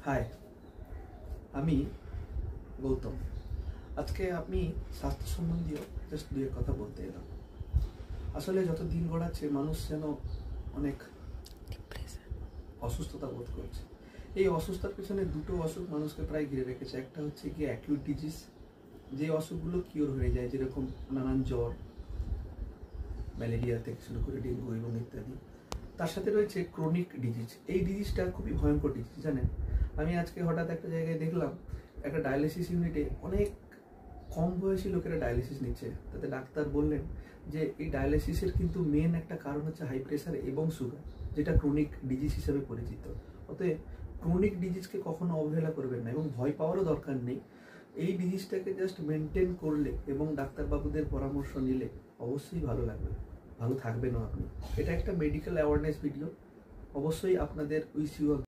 High, আমি গৌতম। আজকে আমি স্বাস্থ্য সম্বন্ধীয় জাস্ট দুই কথা বলতে এলাম। আসলে যত দিন গড়াচ্ছে মানুষ যেন অনেক অসুস্থতা বোধ করছে। এই অসুস্থতার পিছনে দুটো অসুখ মানুষকে প্রায় ঘিরে রেখেছে। একটা হচ্ছে কি অ্যাকিউট ডিজিজ, যে অসুখগুলো কিওর হয়ে যায়, যেরকম নানান জ্বর, ম্যালেরিয়া থেকে শুরু করে ডেঙ্গু এবং ইত্যাদি। তার সাথে রয়েছে ক্রনিক ডিজিজ। এই ডিজিজটা খুবই ভয়ঙ্কর ডিজিজ, জানেন। আমি আজকে হঠাৎ একটা জায়গায় দেখলাম একটা ডায়ালিসিস ইউনিটে অনেক কম বয়সী লোকেরা ডায়ালিসিস নিচ্ছে। তাতে ডাক্তার বললেন যে এই ডায়ালিসিসের কিন্তু মেন একটা কারণ হচ্ছে হাই প্রেশার এবং সুগার, যেটা ক্রনিক ডিজিজ হিসেবে পরিচিত। অতএব ক্রনিক ডিজিজকে কখনো অবহেলা করবেন না এবং ভয় পাওয়ারও দরকার নেই। এই ডিজিজটাকে জাস্ট মেনটেন করলে এবং ডাক্তারবাবুদের পরামর্শ নিলে অবশ্যই ভালো লাগবে, ভালো থাকবেনও আপনি। এটা একটা মেডিকেল অ্যাওয়ারনেস ভিডিও। অবশ্যই আপনাদের উইশ ইউ